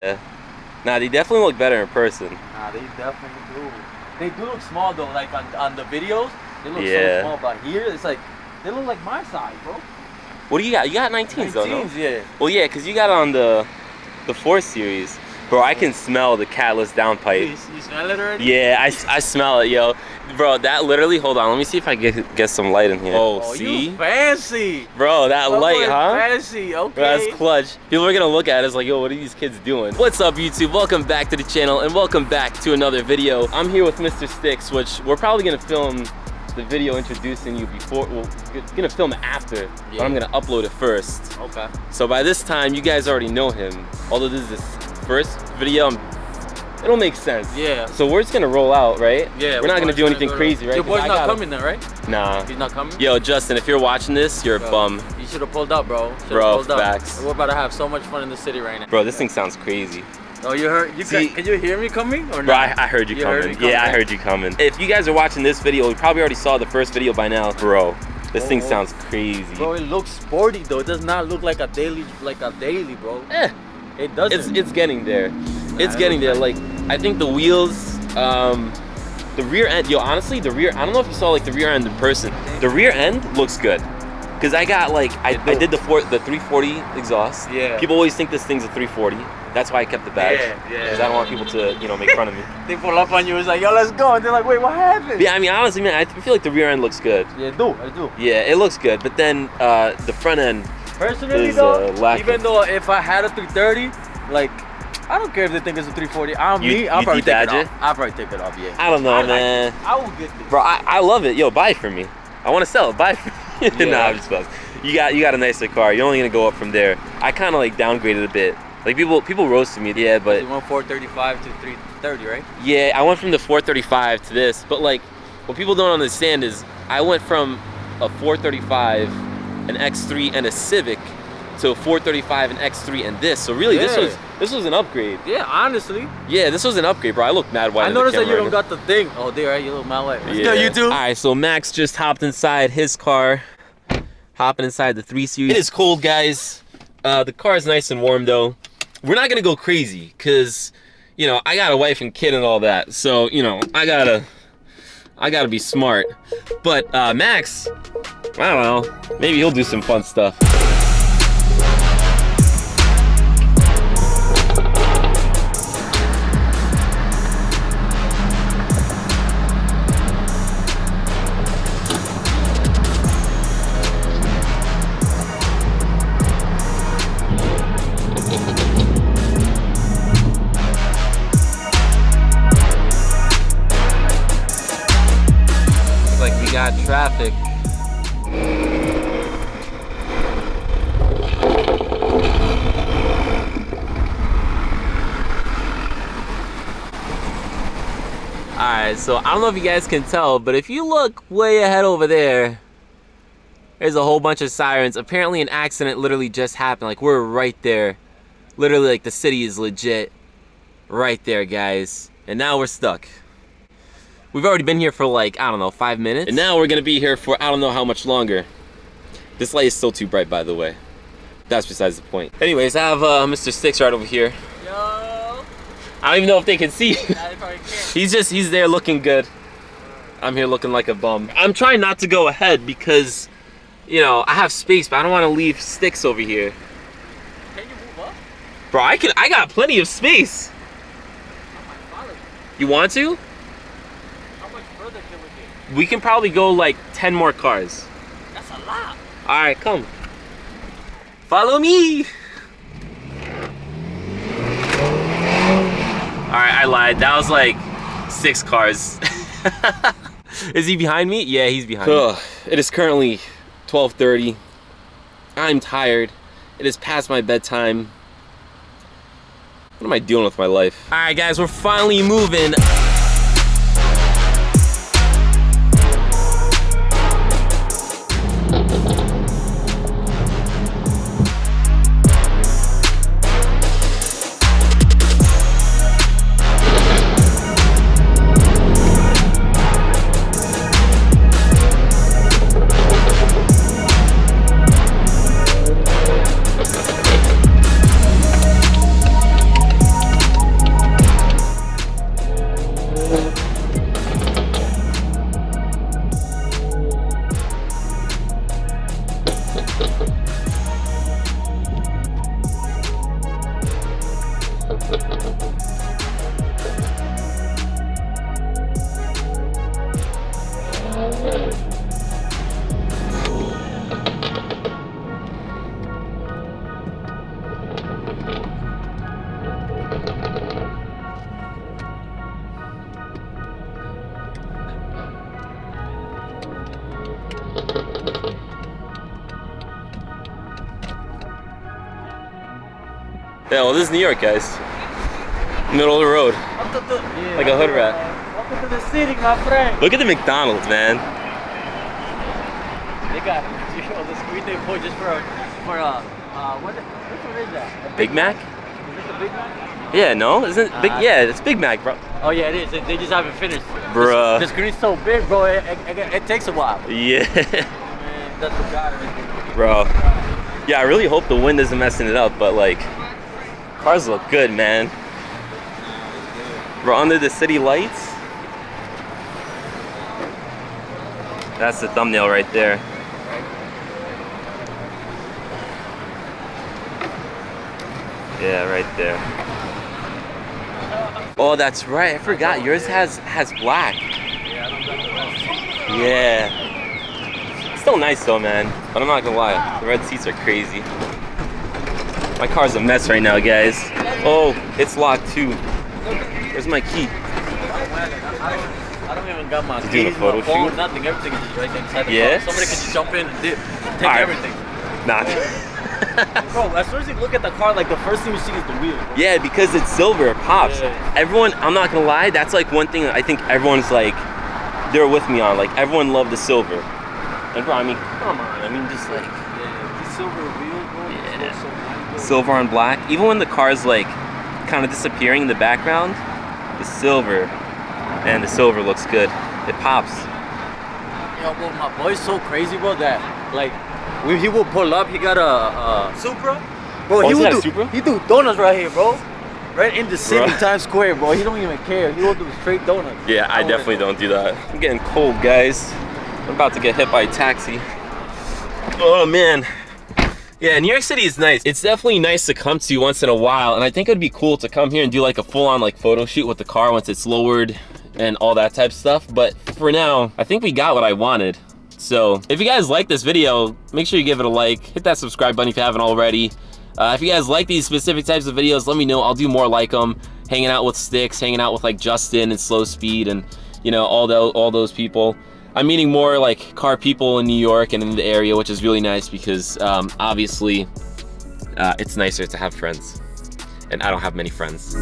Yeah. Nah, they definitely look better in person. Nah, they definitely do. They do look small though, like on the videos, they look so small, but here it's like, they look like my size, bro. What do you got? You got 19s though, no? 19s, yeah. Well, yeah, because you got on the 4 Series. Bro, I can smell the catalyst downpipe. You smell it already? Yeah, I smell it, yo. Bro, that literally, hold on, let me see if I get some light in here. Oh, see? You fancy. Bro, that light, huh? Fancy, okay. Bro, that's clutch. People are gonna look at us like, yo, what are these kids doing? What's up, YouTube? Welcome back to the channel and welcome back to another video. I'm here with Mr. Sticks, which we're probably gonna film the video introducing you before, well, gonna film it after, but I'm gonna upload it first. Okay. So by this time, you guys already know him. Although this is his first video, it'll make sense. Yeah. So we're just gonna roll out, right? Yeah. We're not gonna do anything crazy, right? Your boy's not coming then, right? Nah. He's not coming? Yo, Justin, if you're watching this, you're a bum. You should have pulled up, bro. Bro, facts. We're about to have so much fun in the city right now. Bro, this thing sounds crazy. Oh, you heard? Can you hear me coming or not? Bro, I heard you coming. Yeah, I heard you coming. If you guys are watching this video, you probably already saw the first video by now. Bro, this thing sounds crazy. Bro, it looks sporty though. It does not look like a daily, bro. It doesn't. It's getting there. It's getting there. Like, I think the wheels, the rear end, yo, honestly, the rear, I don't know if you saw like the rear end in person. The rear end looks good. Cause I got like, I did the 340 exhaust. Yeah. People always think this thing's a 340. That's why I kept the badge. Yeah. Because I don't want people to, you know, make fun of me. They pull up on you, it's like, yo, let's go. And they're like, wait, what happened? Yeah, I mean, honestly, man, I feel like the rear end looks good. Yeah, I do. Yeah, it looks good. But then the front end personally is, though, lacking. even though if I had a 330, like, I don't care if they think it's a 340. I'll probably take it off. I'll probably take it off, yeah. I don't know, man. I will get this. Bro, I love it. Yo, buy it for me. I want to sell it. Buy it for me. Yeah. Nah, I'm just buzzed. You got a nicer car. You're only gonna go up from there. I kind of like downgraded a bit. Like people roasted me, yeah, but you went 435 to 330, right? Yeah, I went from the 435 to this, but like what people don't understand is I went from a 435, an X3, and a Civic to a 435, an X3, and this. So really, this was an upgrade. Yeah, honestly. Yeah, this was an upgrade, bro. I look mad white. I noticed that you don't got the thing. Oh, there, right? You look mad white. Yeah, you too. All right, so Max just hopped inside his car, hopping inside the 3 Series. It is cold, guys. The car is nice and warm though. We're not gonna go crazy because, you know, I got a wife and kid and all that. So, you know, I gotta be smart. But Max, I don't know, maybe he'll do some fun stuff. Got traffic. Alright, so I don't know if you guys can tell, but if you look way ahead over there, there's a whole bunch of sirens. Apparently an accident literally just happened. Like, we're right there. Literally, like, the city is legit right there, guys. And now we're stuck. We've already been here for like, I don't know, 5 minutes. And now we're gonna be here for I don't know how much longer. This light is still too bright, by the way. That's besides the point. Anyways, I have Mr. Sticks right over here. Yo! I don't even know if they can see. Nah, they probably can't. He's there looking good. I'm here looking like a bum. I'm trying not to go ahead because, you know, I have space, but I don't want to leave Sticks over here. Can you move up? Bro, I got plenty of space. I might follow you. You want to? We can probably go like 10 more cars. That's a lot. All right, come. Follow me. All right, I lied. That was like 6 cars. Is he behind me? Yeah, he's behind me. It is currently 12:30. I'm tired. It is past my bedtime. What am I doing with my life? All right, guys, we're finally moving. Yeah, well, this is New York, guys. Middle of the road. Like a hood rat. Welcome to the city, my friend. Look at the McDonald's, man. They got the street they put just for which one is that? Big Mac? Is it the Big Mac? Yeah, no? Isn't it big? Yeah, it's Big Mac, bro. Oh yeah, it is. They just haven't finished. Bruh. The screen's so big, bro. It takes a while. Yeah. Man, that's what got it. Bro. Yeah, I really hope the wind isn't messing it up, but like, cars look good, man. Bro, under the city lights. That's the thumbnail right there. Yeah, right there. Oh, that's right. I forgot. Yours has black. Yeah. Still nice though, man. But I'm not gonna lie, the red seats are crazy. My car's a mess right now, guys. Oh, it's locked too. Where's my key? I don't even got my Doing a keys, photo my phone, shoot? nothing. Everything is just right inside the Yeah? car. Somebody can just jump in and take Alright. everything. Nah. Bro, as soon as you look at the car, like the first thing you see is the wheel. Yeah, because it's silver, it pops. Yeah. Everyone, I'm not gonna lie, that's like one thing I think everyone's like, they're with me on. Like, everyone loved the silver. And bro, I mean, come on. I mean, just like, Yeah, the silver wheel, bro. Yeah. Looks so nice, bro. silver on black. Even when the car's like kind of disappearing in the background, the silver, and the silver looks good. It pops. Yo, bro, my boy's so crazy, bro, that like when he will pull up, he got a Supra. Bro, Oh, he is that a will Supra? he do donuts right here, bro. Right in the city, Bro. Times Square, bro. He don't even care. He will do straight donuts. Yeah, I definitely don't do that. I'm getting cold, guys. I'm about to get hit by a taxi. Oh man. Yeah, New York City is nice. It's definitely nice to come to once in a while, and I think it'd be cool to come here and do like a full-on like photo shoot with the car once it's lowered and all that type of stuff. But for now, I think we got what I wanted. So if you guys like this video, make sure you give it a like, hit that subscribe button if you haven't already. If you guys like these specific types of videos, let me know. I'll do more like them. Hanging out with Sticks, hanging out with like Justin and Slow Speed, and you know, all those people. I'm meeting more like car people in New York and in the area, which is really nice because obviously it's nicer to have friends, and I don't have many friends.